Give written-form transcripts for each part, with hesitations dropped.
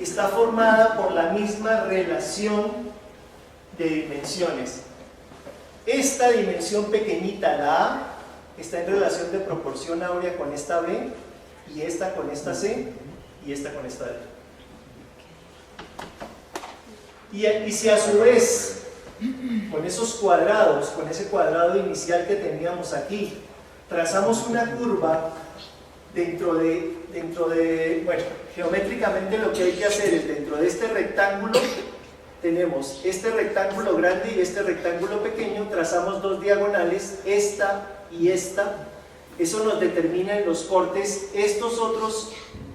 está formada por la misma relación de dimensiones. Esta dimensión pequeñita, la A, está en relación de proporción áurea con esta B, y esta con esta C, y esta con esta D. Y si a su vez, con esos cuadrados, con ese cuadrado inicial que teníamos aquí, trazamos una curva dentro de, bueno, geométricamente lo que hay que hacer es, dentro de este rectángulo, tenemos este rectángulo grande y este rectángulo pequeño, trazamos dos diagonales, esta y esta. Eso nos determina en los cortes estos otros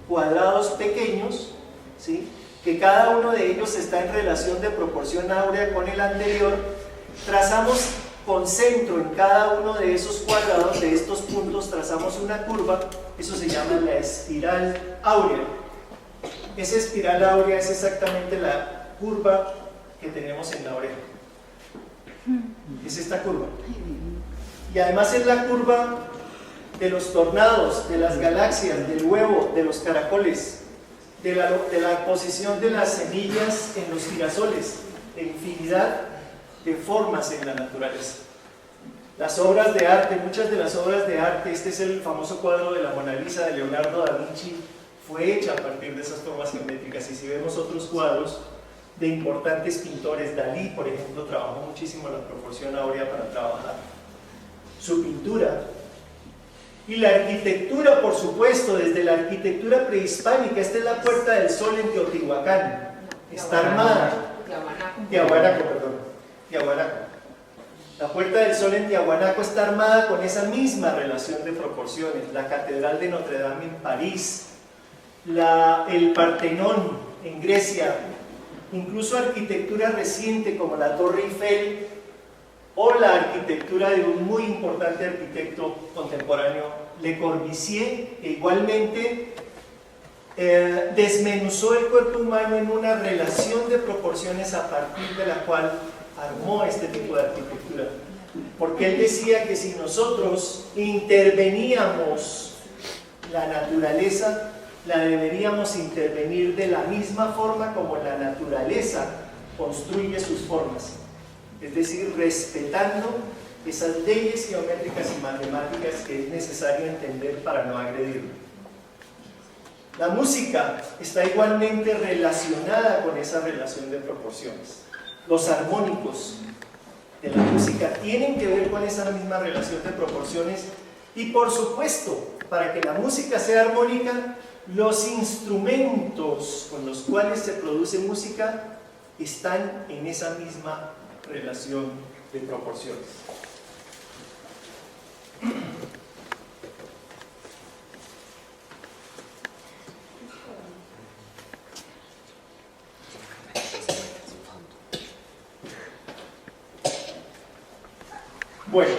cuadrados pequeños, ¿sí?, que cada uno de ellos está en relación de proporción áurea con el anterior. Trazamos con centro en cada uno de esos cuadrados, de estos puntos, trazamos una curva. Eso se llama la espiral áurea. Esa espiral áurea es exactamente la curva que tenemos en la oreja. Es esta curva. Y además es la curva de los tornados, de las galaxias, del huevo, de los caracoles, de la posición de las semillas en los girasoles, de infinidad de formas en la naturaleza. Las obras de arte, muchas de las obras de arte, este es el famoso cuadro de la Mona Lisa de Leonardo da Vinci, fue hecha a partir de esas formas geométricas. Y si vemos otros cuadros de importantes pintores, Dalí, por ejemplo, trabajó muchísimo la proporción áurea para trabajar su pintura. Y la arquitectura, por supuesto, desde la arquitectura prehispánica. Esta es la Puerta del Sol en Teotihuacán, está armada, Tiahuanaco. La Puerta del Sol en Tiahuanaco está armada con esa misma relación de proporciones. La Catedral de Notre Dame en París, el Partenón en Grecia, incluso arquitectura reciente como la Torre Eiffel, o la arquitectura de un muy importante arquitecto contemporáneo, Le Corbusier, que igualmente desmenuzó el cuerpo humano en una relación de proporciones a partir de la cual armó este tipo de arquitectura. Porque él decía que si nosotros interveníamos la naturaleza, la deberíamos intervenir de la misma forma como la naturaleza construye sus formas. Es decir, respetando esas leyes geométricas y matemáticas que es necesario entender para no agredirlo. La música está igualmente relacionada con esa relación de proporciones. Los armónicos de la música tienen que ver con esa misma relación de proporciones y, por supuesto, para que la música sea armónica, los instrumentos con los cuales se produce música están en esa misma relación de proporciones. Bueno,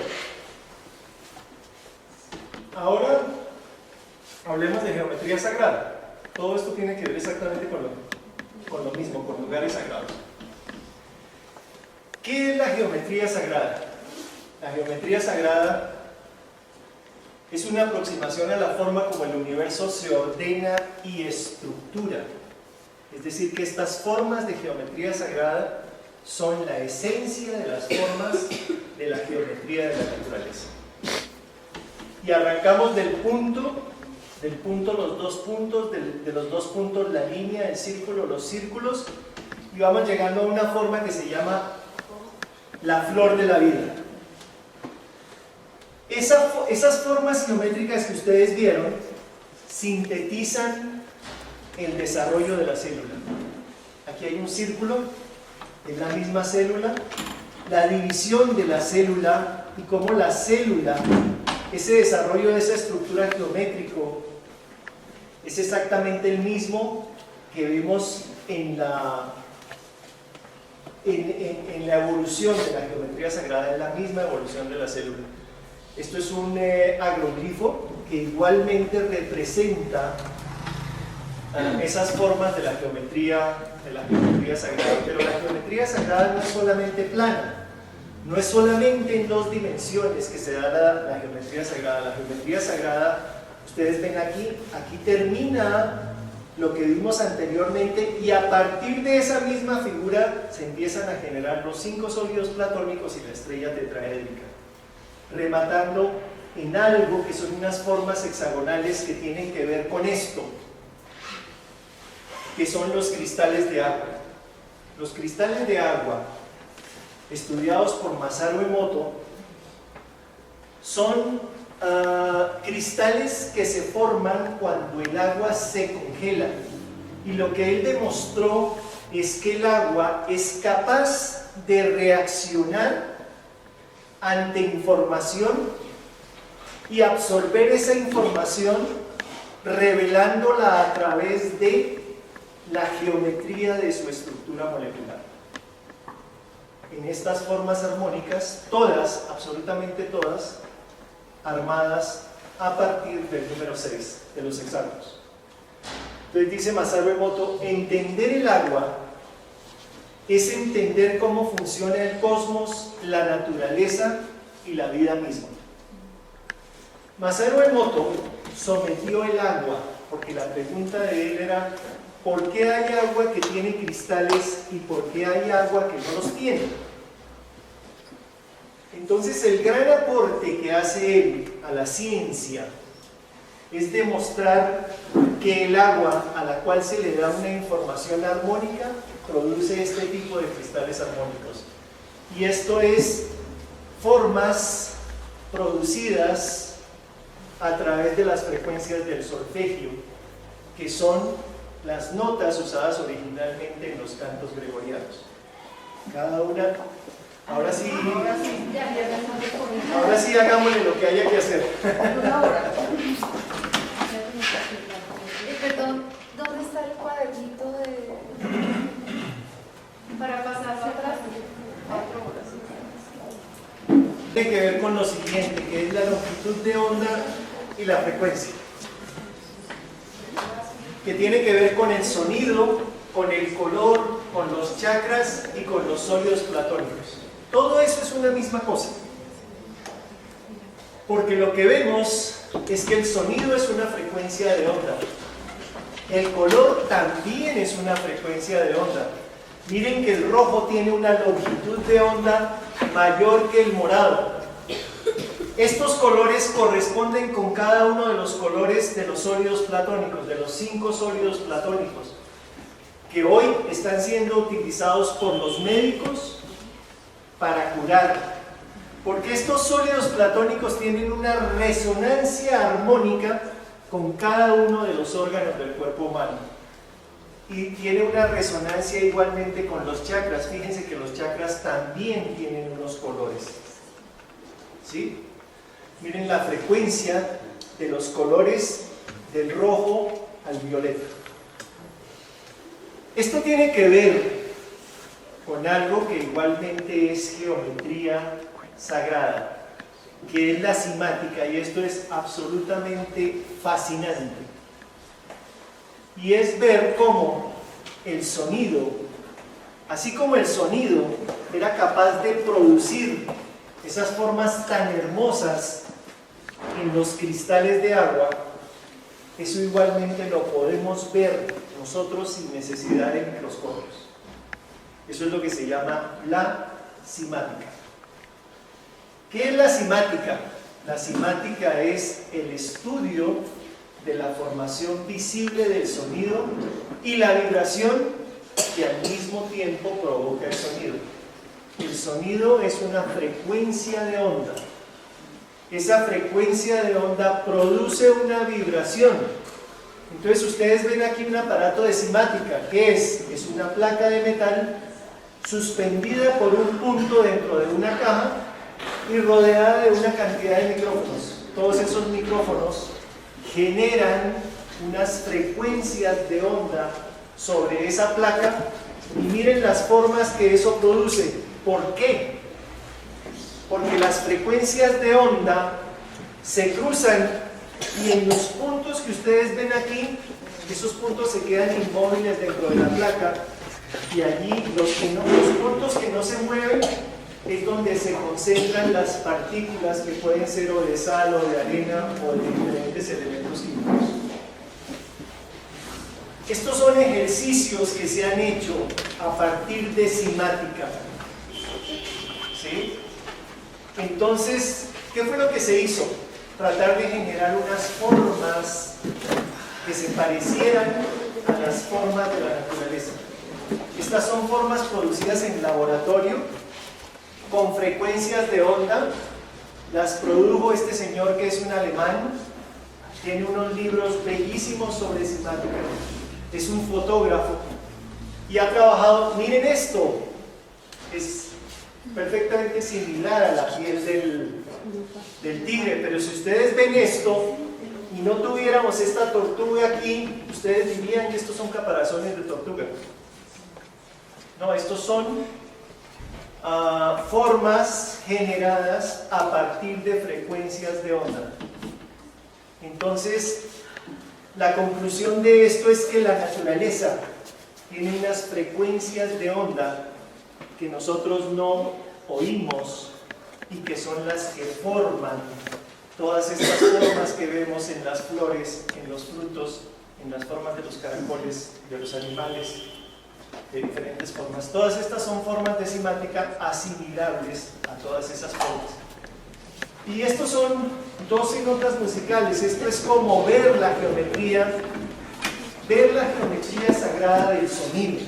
ahora hablemos de geometría sagrada. Todo esto tiene que ver exactamente con lo mismo, con lugares sagrados. ¿Qué es la geometría sagrada? La geometría sagrada es una aproximación a la forma como el universo se ordena y estructura. Es decir, que estas formas de geometría sagrada son la esencia de las formas de la geometría de la naturaleza. Y arrancamos del punto, los dos puntos, de los dos puntos, la línea, el círculo, los círculos, y vamos llegando a una forma que se llama la flor de la vida. Esas formas geométricas que ustedes vieron sintetizan el desarrollo de la célula. Aquí hay un círculo, es la misma célula, la división de la célula y cómo la célula, ese desarrollo de esa estructura geométrico, es exactamente el mismo que vemos en la evolución de la geometría sagrada, es la misma evolución de la célula. Esto es un agroglifo que igualmente representa esas formas de la geometría sagrada, pero la geometría sagrada no es solamente plana, no es solamente en dos dimensiones que se da la geometría sagrada. La geometría sagrada, ustedes ven aquí termina lo que vimos anteriormente, y a partir de esa misma figura se empiezan a generar los 5 sólidos platónicos y la estrella tetraédrica, rematando en algo que son unas formas hexagonales que tienen que ver con esto, que son los cristales de agua. Los cristales de agua, estudiados por Masaru Emoto, son cristales que se forman cuando el agua se congela, y lo que él demostró es que el agua es capaz de reaccionar ante información y absorber esa información, revelándola a través de la geometría de su estructura molecular. En estas formas armónicas, todas, absolutamente todas, armadas a partir del número 6 de los hexágonos. Entonces dice Masaru Emoto, entender el agua es entender cómo funciona el cosmos, la naturaleza y la vida misma. Masaru Emoto sometió el agua, porque la pregunta de él era ¿por qué hay agua que tiene cristales y por qué hay agua que no los tiene? Entonces el gran aporte que hace él a la ciencia es demostrar que el agua a la cual se le da una información armónica produce este tipo de cristales armónicos. Y esto es formas producidas a través de las frecuencias del solfegio, que son las notas usadas originalmente en los cantos gregorianos. Cada una. Ahora sí, hagámosle lo que haya que hacer. Perdón, ¿dónde está el cuadernito para pasarlo atrás? 4 horas. Tiene que ver con lo siguiente, que es la longitud de onda y la frecuencia, que tiene que ver con el sonido, con el color, con los chakras y con los sólidos platónicos. Todo eso es una misma cosa, porque lo que vemos es que el sonido es una frecuencia de onda, el color también es una frecuencia de onda. Miren que el rojo tiene una longitud de onda mayor que el morado. Estos colores corresponden con cada uno de los colores de los sólidos platónicos, de los 5 sólidos platónicos, que hoy están siendo utilizados por los médicos para curar, porque estos sólidos platónicos tienen una resonancia armónica con cada uno de los órganos del cuerpo humano, y tiene una resonancia igualmente con los chakras. Fíjense que los chakras también tienen unos colores, ¿sí? Miren la frecuencia de los colores del rojo al violeta. Esto tiene que ver con algo que igualmente es geometría sagrada, que es la cimática, y esto es absolutamente fascinante. Y es ver cómo el sonido, así como el sonido era capaz de producir esas formas tan hermosas en los cristales de agua, eso igualmente lo podemos ver nosotros sin necesidad de microscopios. Eso es lo que se llama la cimática. ¿Qué es la cimática? La cimática es el estudio de la formación visible del sonido y la vibración que al mismo tiempo provoca el sonido. El sonido es una frecuencia de onda. Esa frecuencia de onda produce una vibración. Entonces ustedes ven aquí un aparato de cimática. ¿Qué es? Es una placa de metal suspendida por un punto dentro de una caja y rodeada de una cantidad de micrófonos. Todos esos micrófonos generan unas frecuencias de onda sobre esa placa, y miren las formas que eso produce. ¿Por qué? Porque las frecuencias de onda se cruzan, y en los puntos que ustedes ven aquí, esos puntos se quedan inmóviles dentro de la placa, y allí los puntos que no se mueven es donde se concentran las partículas que pueden ser o de sal o de arena o de diferentes elementos químicos. Estos son ejercicios que se han hecho a partir de cimática. ¿Sí? Entonces, ¿qué fue lo que se hizo? Tratar de generar unas formas que se parecieran a las formas de la naturaleza. Estas son formas producidas en laboratorio con frecuencias de onda. Las produjo este señor que es un alemán. Tiene unos libros bellísimos sobre cimática. Es un fotógrafo y ha trabajado, miren esto, es perfectamente similar a la piel del tigre, pero si ustedes ven esto y no tuviéramos esta tortuga aquí, ustedes dirían que estos son caparazones de tortuga. No, estos son formas generadas a partir de frecuencias de onda. Entonces, la conclusión de esto es que la naturaleza tiene unas frecuencias de onda que nosotros no oímos y que son las que forman todas estas formas que vemos en las flores, en los frutos, en las formas de los caracoles, de los animales, de diferentes formas. Todas estas son formas de cimática asimilables a todas esas formas. Y estos son 12 notas musicales. Esto es como ver la geometría sagrada del sonido.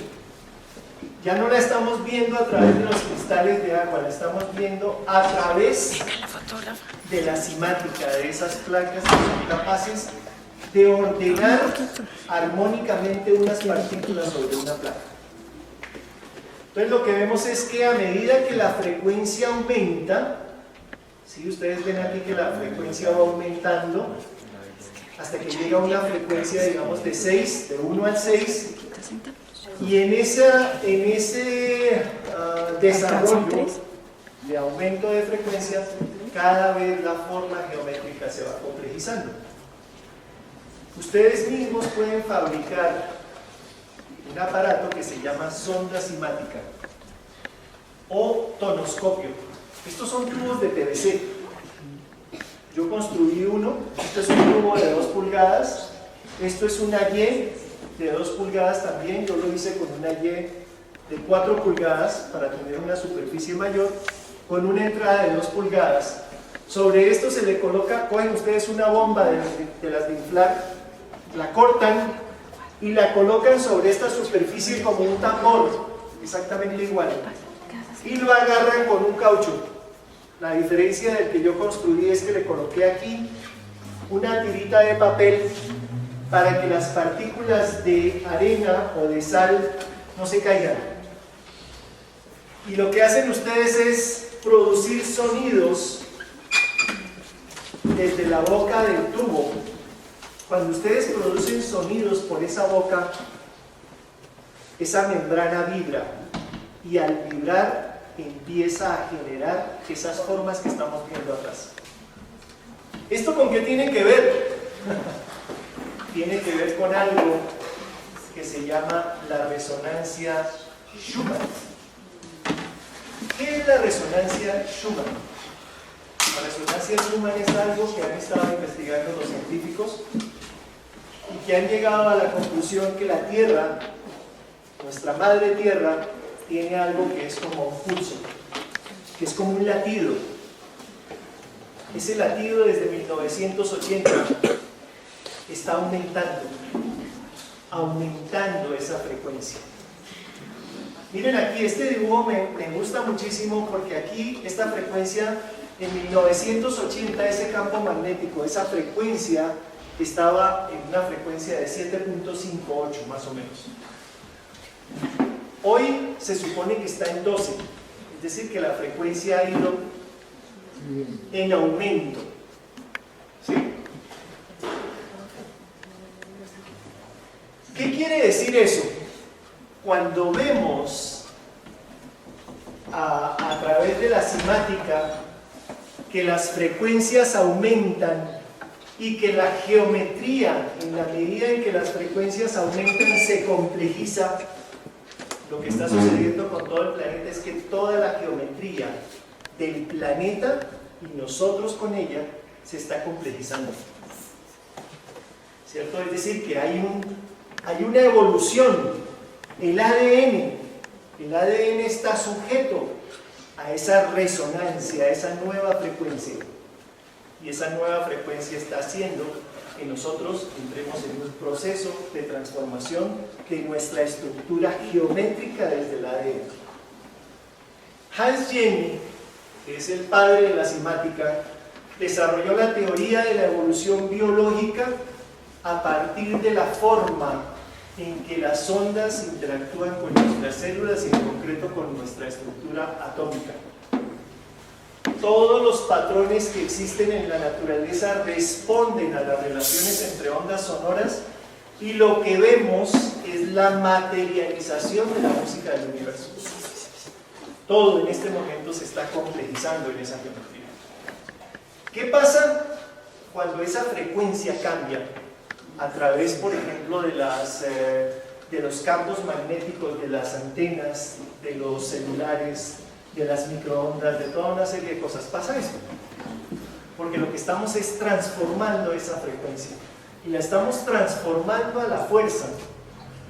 Ya no la estamos viendo a través de los cristales de agua, la estamos viendo a través de la cimática, de esas placas que son capaces de ordenar armónicamente unas partículas sobre una placa. Entonces lo que vemos es que a medida que la frecuencia aumenta, ¿sí? Ustedes ven aquí que la frecuencia va aumentando hasta que llega a una frecuencia, digamos, de 6, de 1 al 6, y en ese desarrollo de aumento de frecuencia, cada vez la forma geométrica se va complejizando. Ustedes mismos pueden fabricar un aparato que se llama sonda cimática o tonoscopio. Estos son tubos de PVC. Yo construí uno. Esto es un tubo de 2 pulgadas. Esto es una Y de 2 pulgadas también. Yo lo hice con una Y de 4 pulgadas para tener una superficie mayor, con una entrada de 2 pulgadas. Sobre esto se le coloca, cogen ustedes una bomba de las de inflar, la cortan y la colocan sobre esta superficie como un tambor, exactamente igual, y lo agarran con un caucho. La diferencia del que yo construí es que le coloqué aquí una tirita de papel para que las partículas de arena o de sal no se caigan. Y lo que hacen ustedes es producir sonidos desde la boca del tubo. Cuando ustedes producen sonidos por esa boca, esa membrana vibra, y al vibrar empieza a generar esas formas que estamos viendo atrás. ¿Esto con qué tiene que ver? Tiene que ver con algo que se llama la resonancia Schumann. ¿Qué es la resonancia Schumann? La resonancia Schumann es algo que han estado investigando los científicos y que han llegado a la conclusión que la Tierra, nuestra madre Tierra, tiene algo que es como un pulso, que es como un latido. Ese latido desde 1980 está aumentando esa frecuencia. Miren aquí, este dibujo me gusta muchísimo porque aquí esta frecuencia, en 1980 ese campo magnético, esa frecuencia estaba en una frecuencia de 7.58 más o menos. Hoy se supone que está en 12, es decir que la frecuencia ha ido en aumento. ¿Sí? ¿Qué quiere decir eso? Cuando vemos a través de la cimática que las frecuencias aumentan y que la geometría, en la medida en que las frecuencias aumentan, se complejiza, lo que está sucediendo con todo el planeta es que toda la geometría del planeta y nosotros con ella se está complejizando, ¿cierto? Es decir, que hay Hay una evolución. El ADN está sujeto a esa resonancia, a esa nueva frecuencia. Y esa nueva frecuencia está haciendo que nosotros entremos en un proceso de transformación de nuestra estructura geométrica desde el ADN. Hans Jenny, que es el padre de la cimática, desarrolló la teoría de la evolución biológica a partir de la forma en que las ondas interactúan con nuestras células y en concreto con nuestra estructura atómica. Todos los patrones que existen en la naturaleza responden a las relaciones entre ondas sonoras y lo que vemos es la materialización de la música del universo. Todo en este momento se está complejizando en esa geometría. ¿Qué pasa cuando esa frecuencia cambia a través, por ejemplo, de los campos magnéticos, de las antenas, de los celulares, de las microondas, de toda una serie de cosas? Pasa eso, porque lo que estamos es transformando esa frecuencia y la estamos transformando a la fuerza.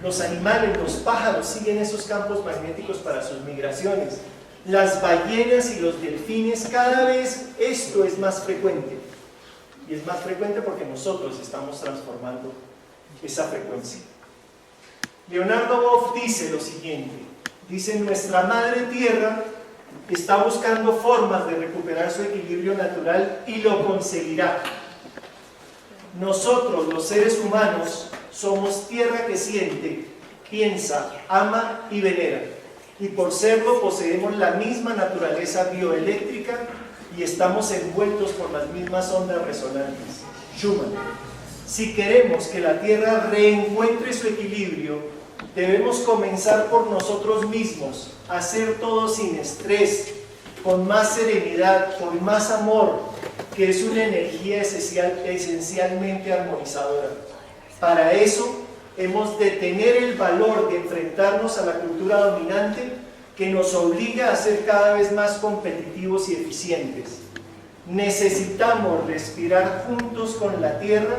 Los animales, los pájaros siguen esos campos magnéticos para sus migraciones. Las ballenas y los delfines, cada vez esto es más frecuente. Y es más frecuente porque nosotros estamos transformando esa frecuencia. Leonardo Boff dice lo siguiente, dice: nuestra madre tierra está buscando formas de recuperar su equilibrio natural y lo conseguirá. Nosotros, los seres humanos, somos tierra que siente, piensa, ama y venera. Y por serlo poseemos la misma naturaleza bioeléctrica y estamos envueltos por las mismas ondas resonantes. Schumann. Si queremos que la Tierra reencuentre su equilibrio, debemos comenzar por nosotros mismos, hacer todo sin estrés, con más serenidad, con más amor, que es una energía esencialmente armonizadora. Para eso, hemos de tener el valor de enfrentarnos a la cultura dominante que nos obliga a ser cada vez más competitivos y eficientes. Necesitamos respirar juntos con la Tierra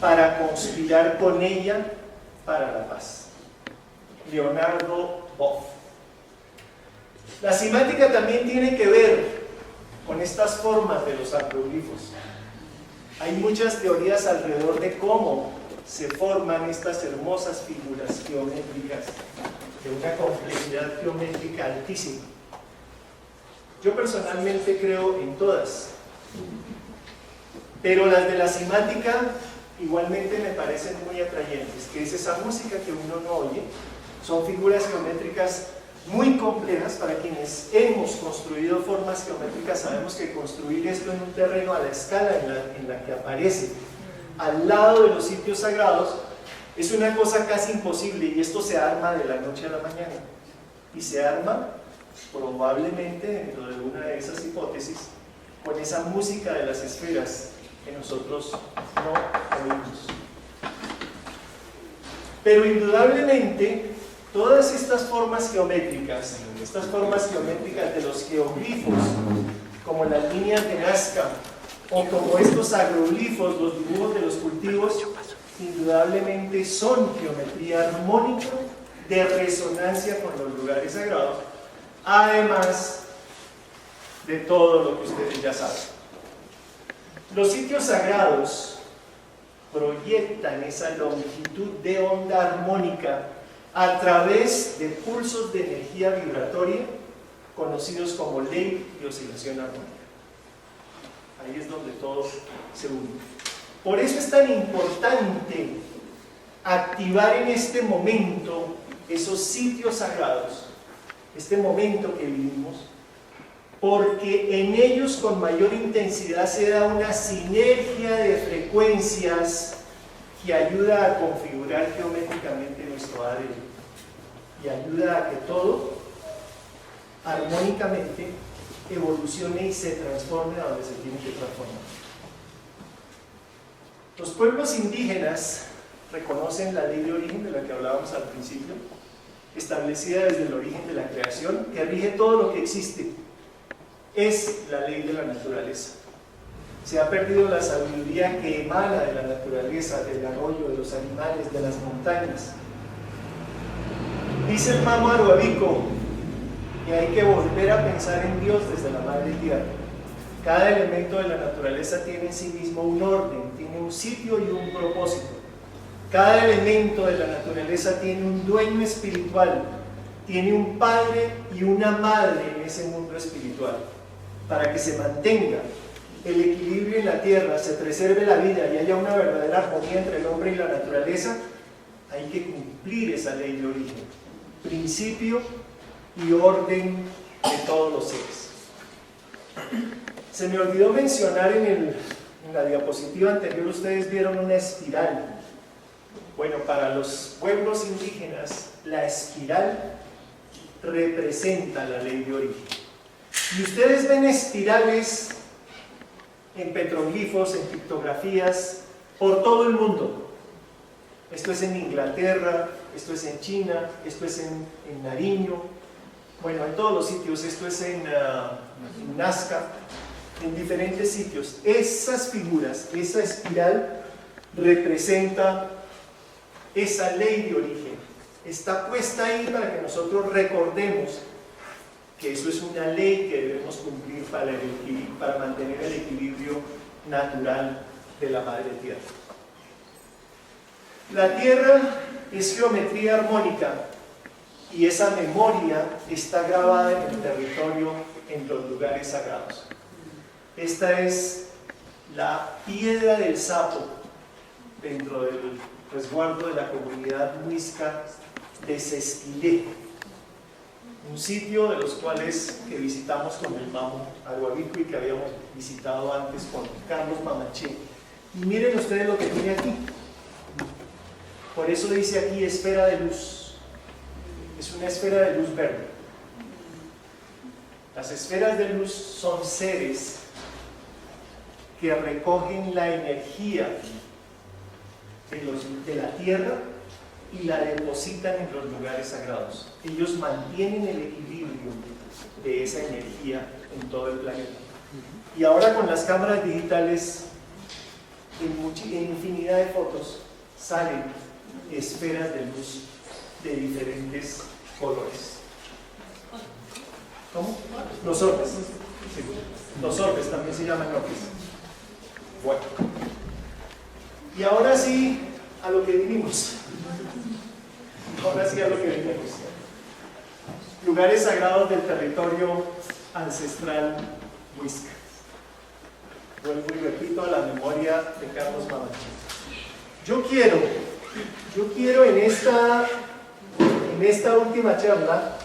para conspirar con ella para la paz. Leonardo Boff. La cimática también tiene que ver con estas formas de los acroglifos. Hay muchas teorías alrededor de cómo se forman estas hermosas figuras geométricas de una complejidad geométrica altísima. Yo personalmente creo en todas, pero las de la cimática igualmente me parecen muy atrayentes, que es esa música que uno no oye. Son figuras geométricas muy complejas. Para quienes hemos construido formas geométricas sabemos que construir esto en un terreno a la escala en la que aparece al lado de los sitios sagrados es una cosa casi imposible, y esto se arma de la noche a la mañana, y se arma probablemente, dentro de una de esas hipótesis, con esa música de las esferas que nosotros no oímos. Pero indudablemente todas estas formas geométricas de los geoglifos, como las líneas de Nazca, o como estos agroglifos, los dibujos de los cultivos, indudablemente son geometría armónica de resonancia con los lugares sagrados, además de todo lo que ustedes ya saben. Los sitios sagrados proyectan esa longitud de onda armónica a través de pulsos de energía vibratoria conocidos como ley de oscilación armónica. Ahí es donde todo se une. Por eso es tan importante activar en este momento esos sitios sagrados, este momento que vivimos, porque en ellos con mayor intensidad se da una sinergia de frecuencias que ayuda a configurar geométricamente nuestro ADN y ayuda a que todo armónicamente evolucione y se transforme a donde se tiene que transformar. Los pueblos indígenas reconocen la ley de origen de la que hablábamos al principio, establecida desde el origen de la creación, que rige todo lo que existe. Es la ley de la naturaleza. Se ha perdido la sabiduría que emana de la naturaleza, del arroyo, de los animales, de las montañas. Dice el Mamo Aruabico que hay que volver a pensar en Dios desde la Madre Tierra. Cada elemento de la naturaleza tiene en sí mismo un orden, tiene un sitio y un propósito. Cada elemento de la naturaleza tiene un dueño espiritual, tiene un padre y una madre en ese mundo espiritual. Para que se mantenga el equilibrio en la tierra, se preserve la vida y haya una verdadera armonía entre el hombre y la naturaleza, hay que cumplir esa ley de origen, principio y orden de todos los seres. Se me olvidó mencionar en la diapositiva anterior, ustedes vieron una espiral. Bueno, para los pueblos indígenas, la espiral representa la ley de origen. Y ustedes ven espirales en petroglifos, en pictografías, por todo el mundo. Esto es en Inglaterra, esto es en China, esto es en Nariño, bueno, en todos los sitios, esto es en Nazca, en diferentes sitios. Esas figuras, esa espiral representa esa ley de origen. Está puesta ahí para que nosotros recordemos que eso es una ley que debemos cumplir para mantener el equilibrio natural de la Madre Tierra. La Tierra es geometría armónica y esa memoria está grabada en el territorio, en los lugares sagrados. Esta es la piedra del sapo dentro del resguardo de la comunidad muisca de Sesquilé, un sitio de los cuales que visitamos con el Mamo Aruabico y que habíamos visitado antes con Carlos Mamanché. Y miren ustedes lo que tiene aquí. Por eso dice aquí esfera de luz. Es una esfera de luz verde. Las esferas de luz son seres que recogen la energía de la tierra y la depositan en los lugares sagrados. Ellos mantienen el equilibrio de esa energía en todo el planeta. Y ahora con las cámaras digitales, en infinidad de fotos, salen esferas de luz de diferentes colores. ¿Cómo? Los orbes. Sí. Los orbes también se llaman orbes. Bueno. Y ahora sí, a lo que vinimos. Ahora sí a lo que vinimos. Lugares sagrados del territorio ancestral muisca. Vuelvo y repito a la memoria de Carlos Mamanché. Yo quiero en esta última charla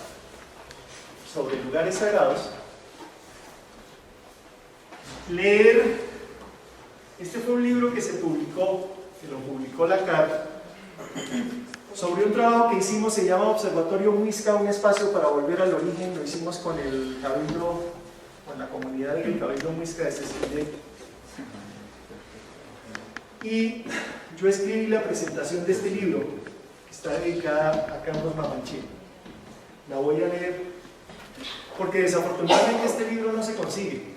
sobre lugares sagrados leer. Este fue un libro que se publicó, que lo publicó la CAR, sobre un trabajo que hicimos, se llama Observatorio Muisca, un espacio para volver al origen. Lo hicimos con el cabildo, con la comunidad del cabildo muisca de Sesquilé. Y yo escribí la presentación de este libro, que está dedicada a Carlos Mamanché. La voy a leer, porque desafortunadamente este libro no se consigue.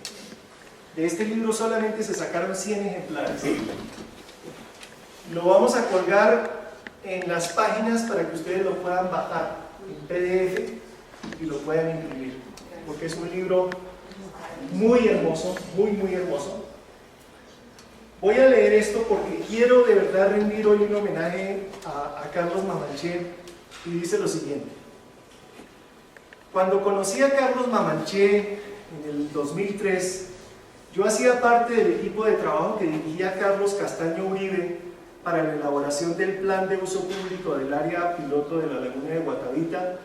De este libro solamente se sacaron 100 ejemplares. Lo vamos a colgar en las páginas para que ustedes lo puedan bajar en PDF y lo puedan imprimir, porque es un libro muy hermoso, muy hermoso. Voy a leer esto porque quiero de verdad rendir hoy un homenaje a Carlos Mamanché, y dice lo siguiente. Cuando conocí a Carlos Mamanché en el 2003, yo hacía parte del equipo de trabajo que dirigía Carlos Castaño Uribe para la elaboración del plan de uso público del área piloto de la laguna de Guatavita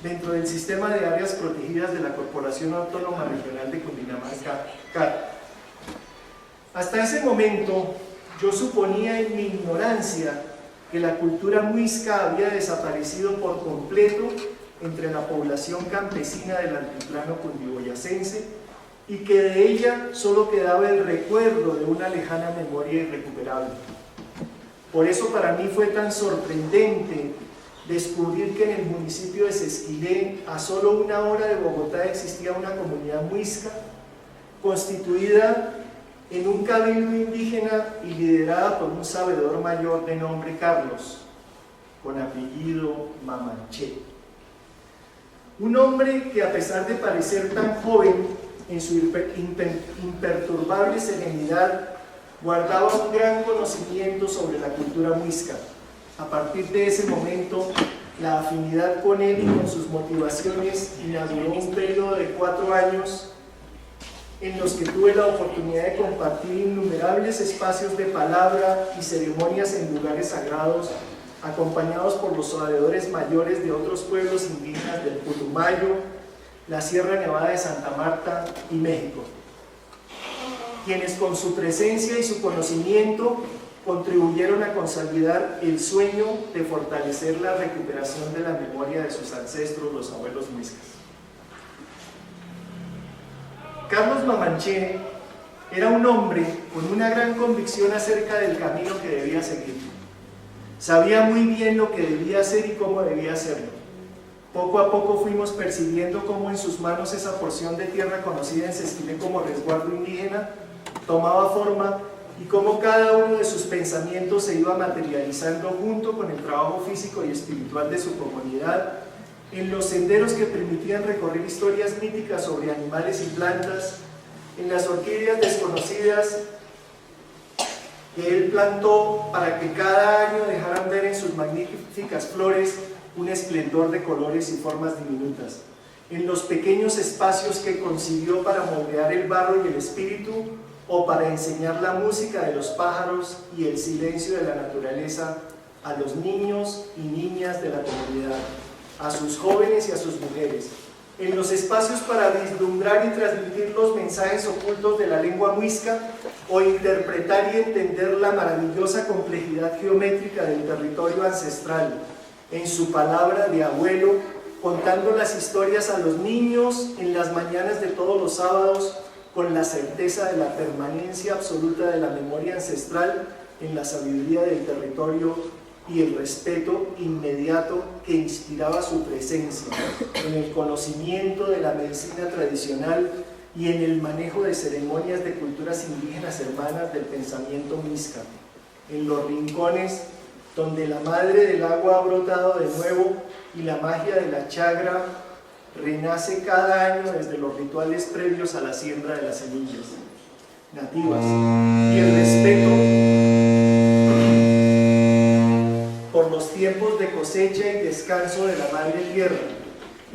dentro del sistema de áreas protegidas de la Corporación Autónoma Regional de Cundinamarca, CAR. Hasta ese momento yo suponía en mi ignorancia que la cultura muisca había desaparecido por completo entre la población campesina del altiplano cundiboyacense y que de ella solo quedaba el recuerdo de una lejana memoria irrecuperable. Por eso para mí fue tan sorprendente descubrir que en el municipio de Sesquilé, a solo 1 hora de Bogotá, existía una comunidad muisca constituida en un cabildo indígena y liderada por un sabedor mayor de nombre Carlos, con apellido Mamanché. Un hombre que, a pesar de parecer tan joven, en su imperturbable serenidad guardaba un gran conocimiento sobre la cultura muisca. A partir de ese momento, la afinidad con él y con sus motivaciones inauguró un periodo de 4 años en los que tuve la oportunidad de compartir innumerables espacios de palabra y ceremonias en lugares sagrados, acompañados por los sabedores mayores de otros pueblos indígenas del Putumayo, la Sierra Nevada de Santa Marta y México, quienes con su presencia y su conocimiento contribuyeron a consolidar el sueño de fortalecer la recuperación de la memoria de sus ancestros, los abuelos muiscas. Carlos Mamanché era un hombre con una gran convicción acerca del camino que debía seguir. Sabía muy bien lo que debía hacer y cómo debía hacerlo. Poco a poco fuimos percibiendo cómo en sus manos esa porción de tierra conocida en Sesquilé como resguardo indígena tomaba forma y cómo cada uno de sus pensamientos se iba materializando junto con el trabajo físico y espiritual de su comunidad en los senderos que permitían recorrer historias míticas sobre animales y plantas, en las orquídeas desconocidas que él plantó para que cada año dejaran ver en sus magníficas flores un esplendor de colores y formas diminutas, en los pequeños espacios que concibió para moldear el barro y el espíritu, o para enseñar la música de los pájaros y el silencio de la naturaleza a los niños y niñas de la comunidad, a sus jóvenes y a sus mujeres, en los espacios para vislumbrar y transmitir los mensajes ocultos de la lengua muisca o interpretar y entender la maravillosa complejidad geométrica del territorio ancestral, en su palabra de abuelo, contando las historias a los niños en las mañanas de todos los sábados, con la certeza de la permanencia absoluta de la memoria ancestral en la sabiduría del territorio y el respeto inmediato que inspiraba su presencia, en el conocimiento de la medicina tradicional y en el manejo de ceremonias de culturas indígenas hermanas del pensamiento muisca, en los rincones donde la madre del agua ha brotado de nuevo y la magia de la chagra renace cada año desde los rituales previos a la siembra de las semillas nativas y el respeto por los tiempos de cosecha y descanso de la madre tierra,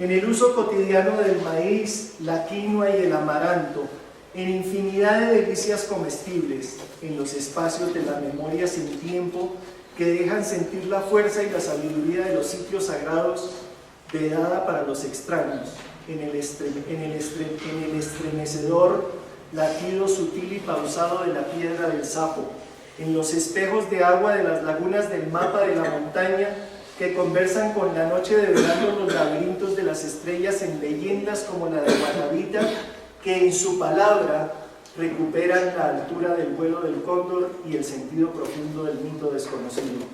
en el uso cotidiano del maíz, la quinoa y el amaranto, en infinidad de delicias comestibles, en los espacios de la memoria sin tiempo que dejan sentir la fuerza y la sabiduría de los sitios sagrados vedada para los extraños, en el estremecedor latido sutil y pausado de la piedra del sapo, en los espejos de agua de las lagunas del mapa de la montaña que conversan con la noche de verano los laberintos de las estrellas en leyendas como la de Guanabita, que en su palabra recuperan la altura del vuelo del cóndor y el sentido profundo del mito desconocido,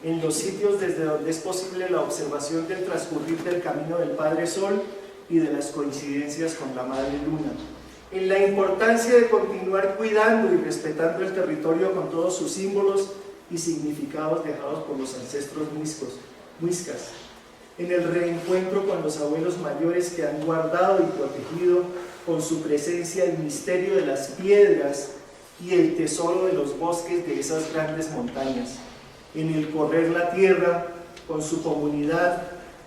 en los sitios desde donde es posible la observación del transcurrir del camino del Padre Sol y de las coincidencias con la Madre Luna, en la importancia de continuar cuidando y respetando el territorio con todos sus símbolos y significados dejados por los ancestros muiscas, en el reencuentro con los abuelos mayores que han guardado y protegido con su presencia el misterio de las piedras y el tesoro de los bosques de esas grandes montañas, en el correr la tierra con su comunidad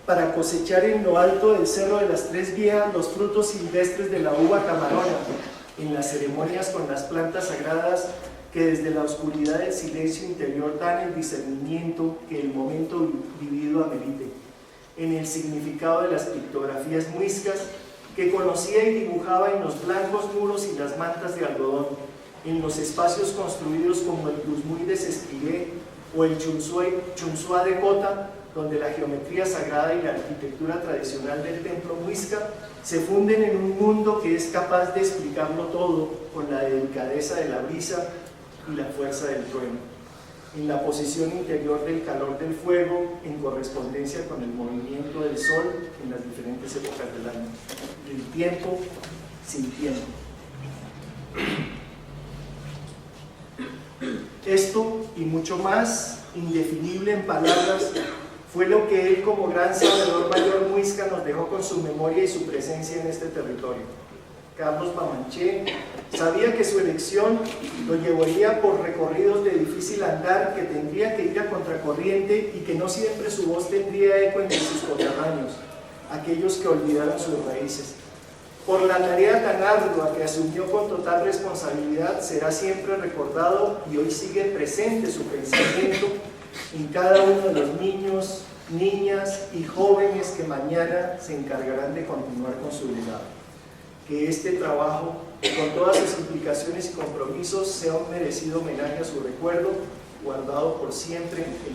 para cosechar en lo alto del Cerro de las Tres Viejas los frutos silvestres de la uva camarona, en las ceremonias con las plantas sagradas que desde la oscuridad del silencio interior dan el discernimiento que el momento vivido amerite, en el significado de las pictografías muiscas que conocía y dibujaba en los blancos muros y las mantas de algodón, en los espacios construidos como el Guzmúi de Sesquilé o el Chunsuá de Cota, donde la geometría sagrada y la arquitectura tradicional del templo muisca se funden en un mundo que es capaz de explicarlo todo con la delicadeza de la brisa y la fuerza del trueno, en la posición interior del calor del fuego en correspondencia con el movimiento del sol en las diferentes épocas del año, el tiempo sin tiempo. mucho más indefinible en palabras, fue lo que él como gran sabedor mayor muisca nos dejó con su memoria y su presencia en este territorio. Carlos Bamanché sabía que su elección lo llevaría por recorridos de difícil andar, que tendría que ir a contracorriente y que no siempre su voz tendría eco entre sus coterráneos, aquellos que olvidaron sus raíces. Por la tarea tan ardua que asumió con total responsabilidad, será siempre recordado y hoy sigue presente su pensamiento en cada uno de los niños, niñas y jóvenes que mañana se encargarán de continuar con su legado. Que este trabajo, con todas sus implicaciones y compromisos, sea un merecido homenaje a su recuerdo, guardado por siempre en nuestro